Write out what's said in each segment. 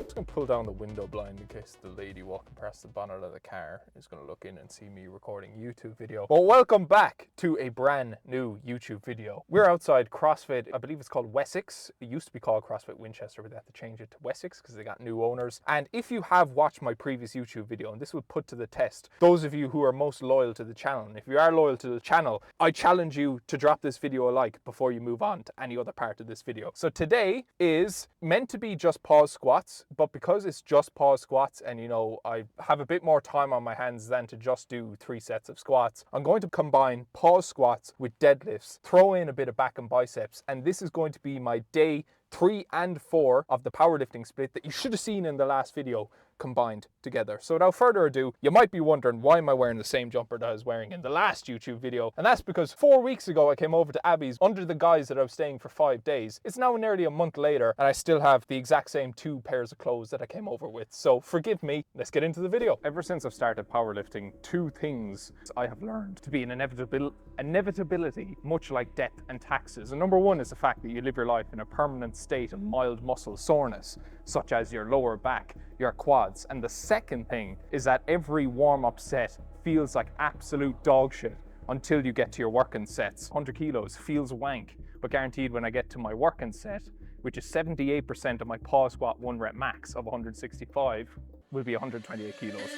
just gonna pull down the window blind in case the lady walking past the bonnet of the car is gonna look in and see me recording a YouTube video. Well, welcome back to a brand new YouTube video. We're outside CrossFit, I believe it's called Wessex. It used to be called CrossFit Winchester, but they had to change it to Wessex because they got new owners. And if you have watched my previous YouTube video, and this will put to the test those of you who are most loyal to the channel, and if you are loyal to the channel, I challenge you to drop this video a like before you move on to any other part of this video. So today is meant to be just pause squats, but because it's just pause squats and you know I have a bit more time on my hands than to just do 3 sets of squats, I'm going to combine pause squats with deadlifts, throw in a bit of back and biceps, and this is going to be my day 3 and 4 of the powerlifting split that you should have seen in the last video combined together. So without further ado, you might be wondering, why am I wearing the same jumper that I was wearing in the last YouTube video? And that's because 4 weeks ago I came over to Abby's under the guise that I was staying for 5 days. It's now nearly a month later and I still have the exact same 2 pairs of clothes that I came over with. So forgive me, let's get into the video. Ever since I've started powerlifting, 2 things I have learned to be an inevitability, much like death and taxes. And number 1 is the fact that you live your life in a permanent state of mild muscle soreness, such as your lower back, your quads. And the second thing is that every warm-up set feels like absolute dog shit until you get to your working sets. 100 kilos feels wank, but guaranteed when I get to my working set, which is 78% of my pause squat 1 rep max of 165, will be 128 kilos.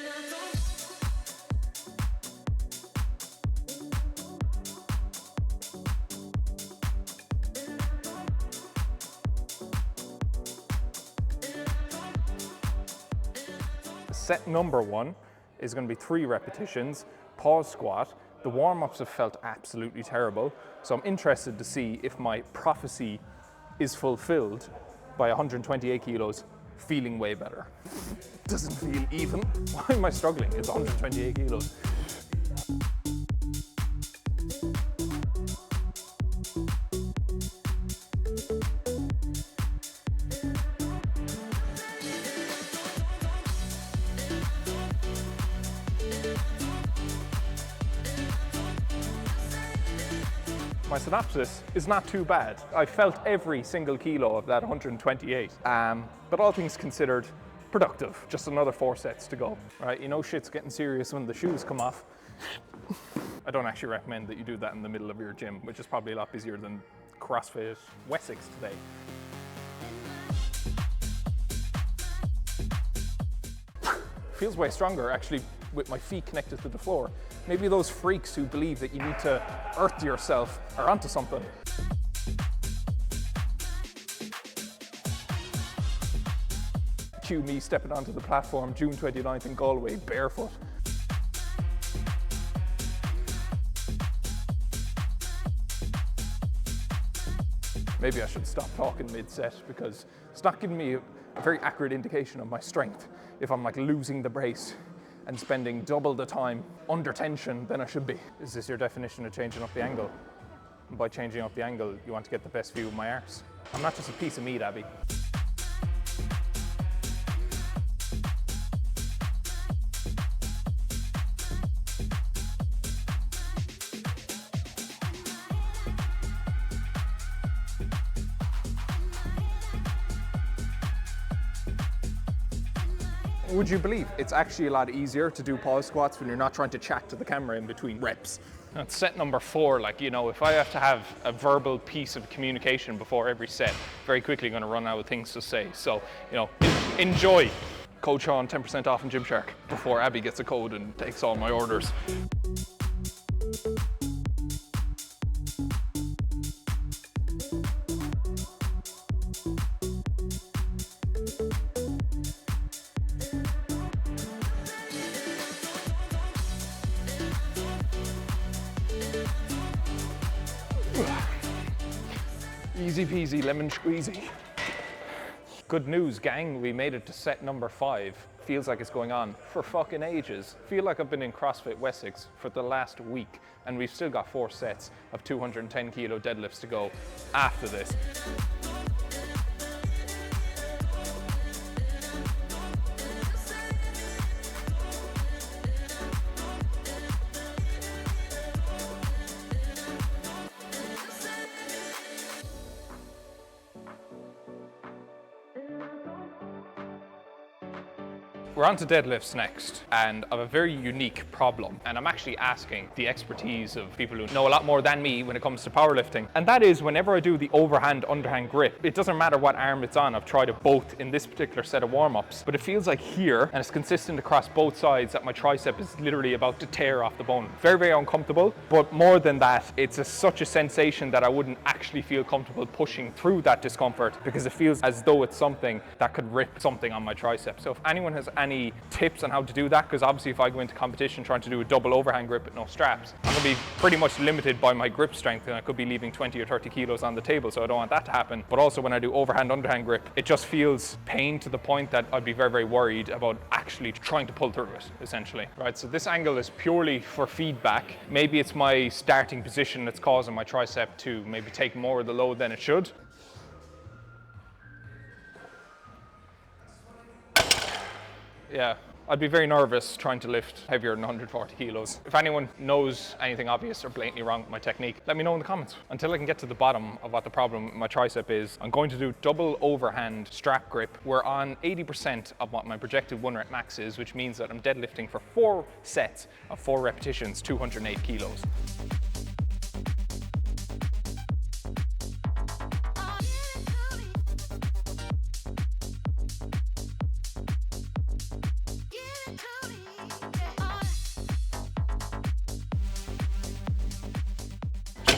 Set number 1 is going to be 3 repetitions, pause squat. The warm-ups have felt absolutely terrible, so I'm interested to see if my prophecy is fulfilled by 128 kilos feeling way better. Doesn't feel even. Why am I struggling? It's 128 kilos. My synopsis is not too bad. I felt every single kilo of that 128, but all things considered, productive. Just another 4 sets to go. Right, you know shit's getting serious when the shoes come off. I don't actually recommend that you do that in the middle of your gym, which is probably a lot busier than CrossFit Wessex today. Feels way stronger actually with my feet connected to the floor. Maybe those freaks who believe that you need to earth yourself are onto something. Cue me stepping onto the platform June 29th in Galway barefoot. Maybe I should stop talking mid-set because it's not giving me a very accurate indication of my strength if I'm like losing the brace and spending double the time under tension than I should be. Is this your definition of changing up the angle? And by changing up the angle, you want to get the best view of my arse. I'm not just a piece of meat, Abby. Would you believe it's actually a lot easier to do pause squats when you're not trying to chat to the camera in between reps? That's set number 4. Like, you know, if I have to have a verbal piece of communication before every set, very quickly going to run out of things to say. So, you know, enjoy. Code Sean, 10% off in Gymshark before Abby gets a code and takes all my orders. Easy peasy, lemon squeezy. Good news, gang, we made it to set number 5. Feels like it's going on for fucking ages. Feel like I've been in CrossFit Wessex for the last week, and we've still got 4 sets of 210 kilo deadlifts to go after this. We're on to deadlifts next, and I have a very unique problem, and I'm actually asking the expertise of people who know a lot more than me when it comes to powerlifting. And that is, whenever I do the overhand, underhand grip, it doesn't matter what arm it's on. I've tried it both in this particular set of warm-ups, but it feels like here, and it's consistent across both sides, that my tricep is literally about to tear off the bone. Very, very uncomfortable, but more than that, it's such a sensation that I wouldn't actually feel comfortable pushing through that discomfort, because it feels as though it's something that could rip something on my tricep. So if anyone has any tips on how to do that, because obviously if I go into competition trying to do a double overhand grip with no straps, I'm going to be pretty much limited by my grip strength, and I could be leaving 20 or 30 kilos on the table, so I don't want that to happen. But also when I do overhand, underhand grip, it just feels pain to the point that I'd be very, very worried about actually trying to pull through it, essentially. Right, so this angle is purely for feedback. Maybe it's my starting position that's causing my tricep to maybe take more of the load than it should. Yeah, I'd be very nervous trying to lift heavier than 140 kilos. If anyone knows anything obvious or blatantly wrong with my technique, let me know in the comments. Until I can get to the bottom of what the problem with my tricep is, I'm going to do double overhand strap grip. We're on 80% of what my projected 1 rep max is, which means that I'm deadlifting for 4 sets of 4 repetitions, 208 kilos.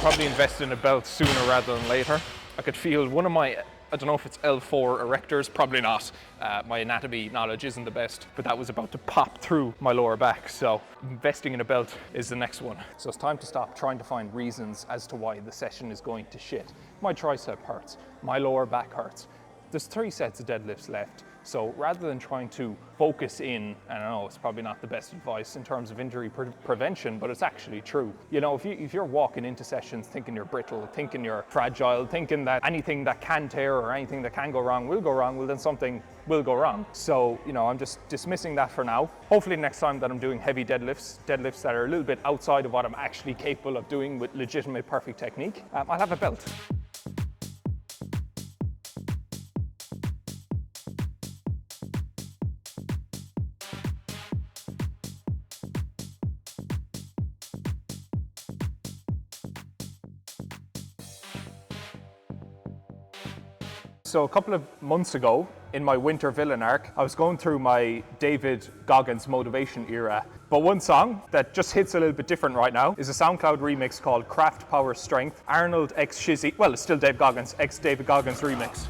Probably invest in a belt sooner rather than later. I could feel one of my, I don't know if it's L4 erectors, probably not. My anatomy knowledge isn't the best, but that was about to pop through my lower back. So investing in a belt is the next one. So it's time to stop trying to find reasons as to why the session is going to shit. My tricep hurts, my lower back hurts. There's 3 sets of deadlifts left. So rather than trying to focus in, I don't know, it's probably not the best advice in terms of injury prevention, but it's actually true. You know, if you're walking into sessions thinking you're brittle, thinking you're fragile, thinking that anything that can tear or anything that can go wrong will go wrong, well then something will go wrong. So, you know, I'm just dismissing that for now. Hopefully next time that I'm doing heavy deadlifts that are a little bit outside of what I'm actually capable of doing with legitimate perfect technique, I'll have a belt. So a couple of months ago, in my winter villain arc, I was going through my David Goggins motivation era. But one song that just hits a little bit different right now is a SoundCloud remix called Craft Power Strength, Arnold x Shizzy, well, it's still Dave Goggins, ex David Goggins remix.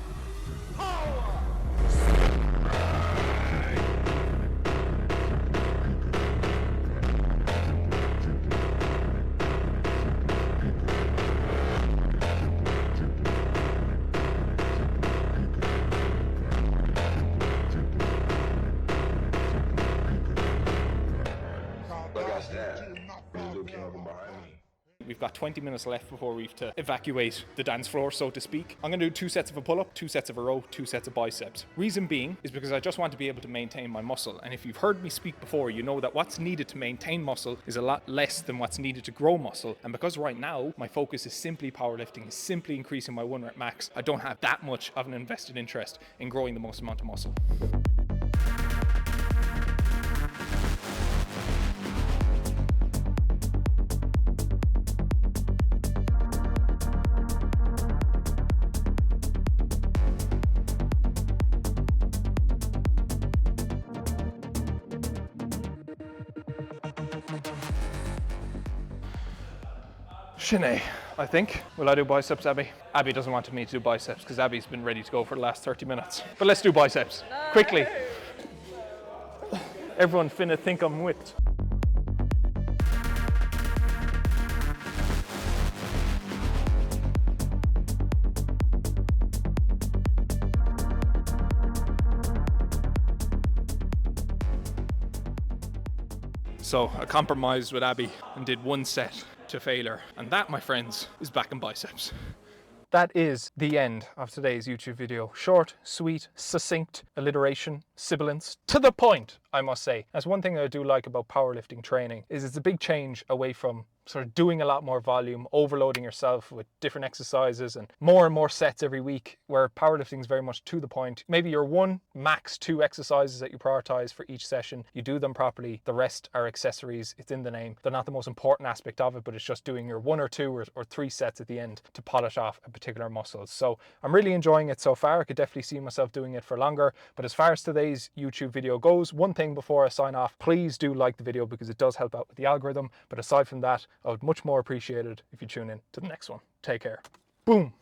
We've got 20 minutes left before we have to evacuate the dance floor, so to speak. I'm going to do 2 sets of a pull-up, 2 sets of a row, 2 sets of biceps. Reason being is because I just want to be able to maintain my muscle. And if you've heard me speak before, you know that what's needed to maintain muscle is a lot less than what's needed to grow muscle. And because right now my focus is simply powerlifting, is simply increasing my 1 rep max, I don't have that much of an invested interest in growing the most amount of muscle. Shanae, I think. Will I do biceps, Abby? Abby doesn't want me to do biceps because Abby's been ready to go for the last 30 minutes. But let's do biceps, quickly. Everyone finna think I'm whipped. So I compromised with Abby and did 1 set to failure. And that, my friends, is back in biceps. That is the end of today's YouTube video. Short, sweet, succinct, alliteration, sibilance, to the point, I must say. That's one thing that I do like about powerlifting training, is it's a big change away from sort of doing a lot more volume, overloading yourself with different exercises and more sets every week, where powerlifting is very much to the point. Maybe your 1, max 2 exercises that you prioritize for each session. You do them properly. The rest are accessories. It's in the name. They're not the most important aspect of it, but it's just doing your 1 or 2 or 3 sets at the end to polish off a particular muscle. So I'm really enjoying it so far. I could definitely see myself doing it for longer. But as far as today's YouTube video goes, one thing before I sign off, please do like the video because it does help out with the algorithm. But aside from that, I would much more appreciate it if you tune in to the next one. Take care. Boom.